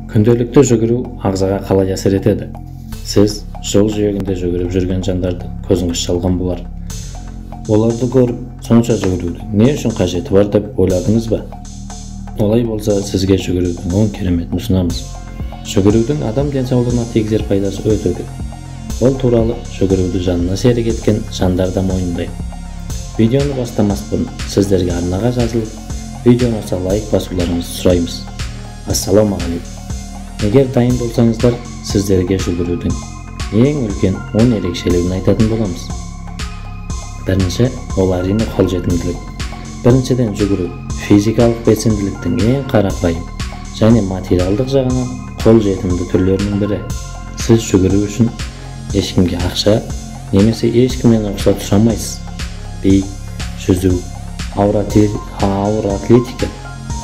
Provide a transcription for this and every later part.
Күнделікті жүгіру ағзаға қалай әсер етеді? Сіз жол жиегінде жүгіріп жүрген жандарды көзіңіз шалған болар. Оларды көріп, сонша жүгірудің не үшін қажеті бар деп ойладыңыз ба? Олай болса, сізге жүгірудің 10 кереметін ұсынамыз. Жүгірудің адам денсаулығына тигізер пайдасы өте көп. Ол туралы жүгіруді жанына серік еткен жандар да мойындайды. Видеоны бастамас бұрын сіздерге арнаға жазылып, видеоны лайк басуларыңызды сұраймыз. Ассалаумағалейкум. Егер дайын болсаңыздар, сіздерге жүгірудің ең үлкен 10 ерекшелігін айтатын боламыз. Бірінші, ол әрине қолжетімділік. Біріншіден, жүгіру физикалық белсенділіктің ең қарапайым және материалдық жағынан қолжетімді түрлерінің бірі. Сіз жүгіру үшін ешкімге ақша немесе ешкіммен рұқсат сұрамайсыз. Би, жүзу, ауыр атлетика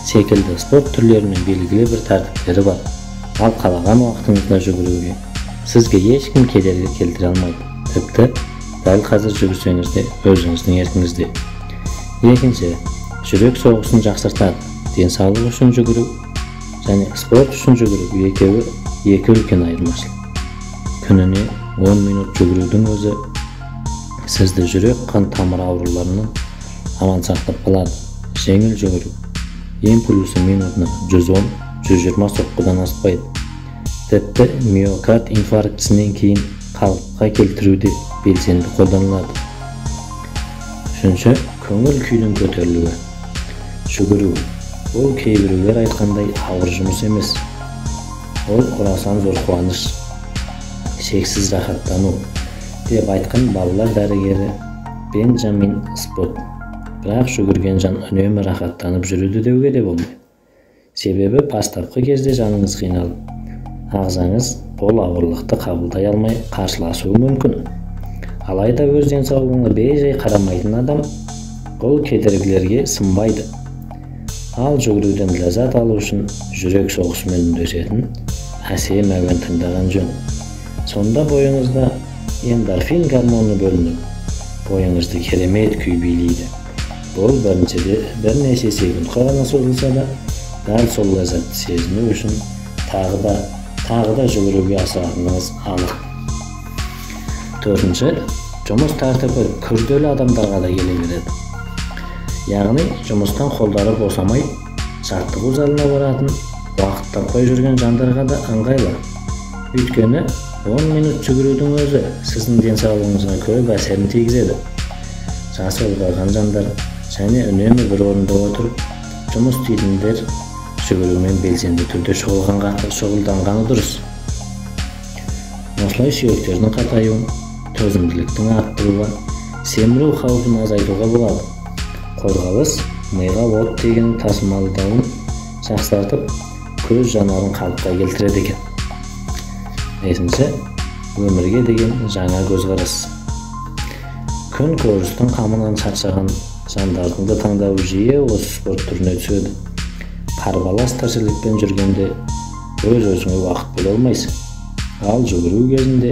секілді спорт түрлерінің белгілі бір тәртіптері бар. Ал қалаған уақытыңызда жүгіруге сізге ешкім кедергі келтіре алмайды. Тіпті дәл қазір жүгірсеңіз де өзіңіздің еркіңізде. Екінші, жүрек соғысын жақсартады. Денсаулық үшін жүгіру және спорт үшін жүгіру екеуі екі үлкен айырмашылық. Күніне 10 минут жүгірудің өзі сізді жүрек қан тамыр ауруларынан аман сақтап қалады. Жеңіл жүгіру импульсі минутына 110-120 соққыдан аспайды. Тіпті миокард инфарктісінен кейін қалыпқа келтіруде белсенді қолданылады. Үшінші, көңіл күйдің көтерілуі. Жүгіру ол кейбіреулер айтқандай ауыр жұмыс емес. Ол орасан зор қуаныш, шексіз рахаттану деп айтқан балалар дәрігері Бенджамин Спот. Бірақ жүгірген жан үнемі рахаттанып жүреді деуге де болмайды. Себебі бастапқы кезде жаныңыз қиналып, ағзаңыз бұл ауырлықты қабылдай алмай қарсыласуы мүмкін. Алайда өз денсаулығына бей-жай қарамайтын адам бұл кедергілерге сынбайды. Ал жүгіруден ләззат алу үшін жүрек соғысымен үндесетін әсем әуен тыңдаған жөн. Сонда бойыңызда эндорфин гормоны бөлініп, бойыңызды керемет күй билейді. Бұл бірнеше секунд ғана созылса да, дәл сол ләззатты сезіну үшін тағы да жүгіруге асығатыныңыз анық. Төртінші, жұмыс тәртібі күрделі адамдарға да келе береді. Яғни, жұмыстан қолдары босамай, жаттығу залына баратын, уақыт таппай жүрген жандарға да ыңғайлы. Өйткені 10 минут жүгірудің өзі сіздің денсаулығыңызға көп әсерін тигізеді. Жасы ұлғайған жандар және үнемі бір орында отырып жұмыс істейтіндер жүгірумен белсенді түрде шұғылданғаны дұрыс. Осылай сүйектердің қатаюын, төзімділіктің арттыруға, семіру қаупін азайтуға болады. Қозғалыс миға оттегінің тасымалдауын жақсартып, көз жанарын қалыпқа келтіреді екен. Бесінші, өмірге деген жаңа көзқарас. Күн көрістің қамынан шаршаған жандардың да таңдауы жиі осы спорт түріне түседі. Қарбалас тіршілікпен жүргенде өз-өзіңе уақыт бөле алмайсың. Ал жүгіру кезінде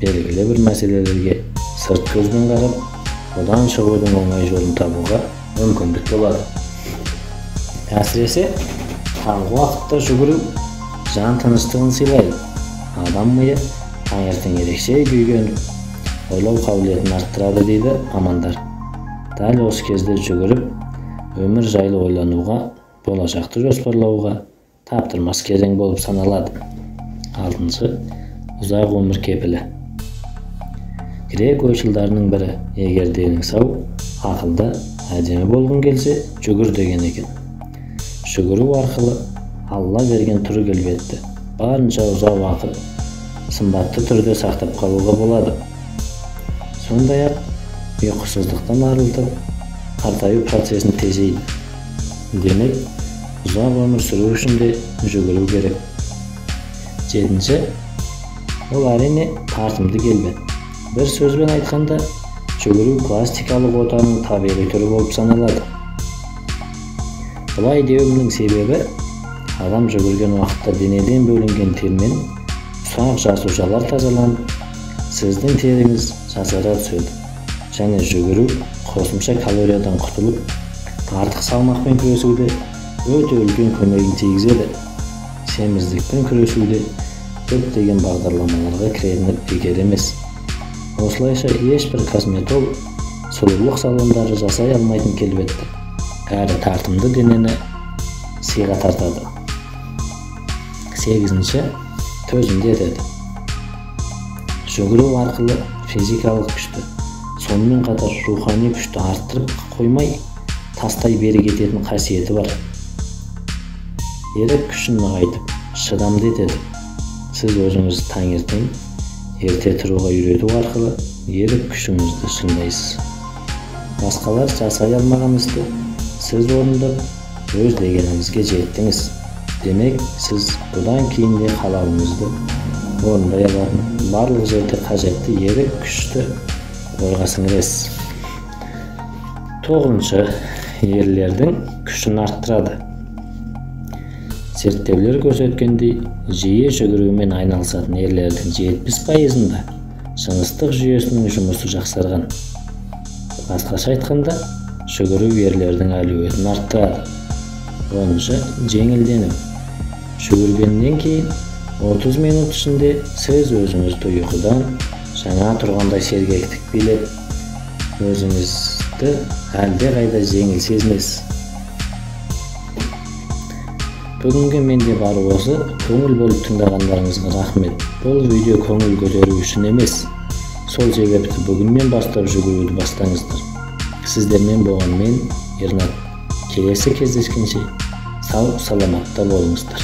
белгілі бір мәселелерге сырт көзбен қарап, одан шығудың оңай жолын табуға мүмкіндік болады. Әсіресе таңғы уақытта жүгіру жан тыныштығын сыйлайды. Адам миы таңертең ерекше күйге еніп, ойлау қабілетін арттырады дейді мамандар. Дәл осы кезде жүгіріп, өмір жайлы ойлануға, болашақты жоспарлауға таптырмас кезең болып саналады. Алтыншы, ұзақ өмір кепілі. Грек ойшылдарының бірі, егер денің сау, ақылда, әдемі болғың келсе, жүгір деген екен. Жүгіру арқылы Алла берген түрі келбетті барынша ұзақ уақыт сымбатты түрде сақтап қалуға болады. Сондай-ақ ұйқысыздықтан арылтып, қартаю процесін тежейді. Демек, ұзақ өмір сүру үшін де жүгіру керек. Жетінші, ол әрине тартымды келбет. Бір сөзбен айтқанда, жүгіру пластикалық отаның табиғи түрі болып саналады. Бұлай деуімнің себебі, адам жүгірген уақытта денеден бөлінген термен ұсақ жасушалар тазаланып, сіздің теріңіз жасара түседі. Және жүгіру қосымша калориядан құтылып, артық салмақпен күресуде өте үлкен көмегін тигізеді. семиздикпен күрөшүүдө көптөгөн багдарламаларга киренип бекер эмес. Осылайша эч бир косметолог сулуулук салондары жасай алмайтын келбетти, кайра тартымды денени сыйга тартады. 8-нчи, төзүмдүү этеди. Жүгүрүү аркылуу физикалык күчтү, сонун катар руханий күчтү арттырып коймой, тастай бери кететін қасиеті бар. Ерек күшін нығайтып, шыдамды етеді. Сіз өзіңізді таңертең ерте тұруға үйрету арқылы ерек күшіңізді шыңдайсыз. Басқалар жасай алмаған істі сіз орындап, өз дегеніңізге жеттіңіз. Демек, сіз бұдан кейін де қалауыңызды орындай алатын барлық жерде қажетті ерек күшті ойға сіңіресіз. 9-нчы, ерлердің күшін арттырады. Зерттеулер көрсөткендей, жиі жүгірумен айналысатын ерлердің 70%-ында жыныстық жүйесінің жұмысы жақсарған. Басқаша айтқанда, жүгіру ерлердің әлеуетін арттырады. 10-нчы, жеңілдену. Жүгіргеннен кейін 30 минут ішінде сіз өзіңізді ұйқыдан жаңа тұрғандай сергектік билеп, өзіңізді әлде қайда жеңіл сезінесіз. Бүгінгі менде бар осы, көңіл бөліп тыңдағандарыңызға рахмет. Бұл видео көңіл көтеру үшін емес. Сол себепті бүгіннен бастап жүгіруді бастаңыздар. Сіздермен болған мен, Ернат. Келесі кездескенше сау саламатта болыңыздар.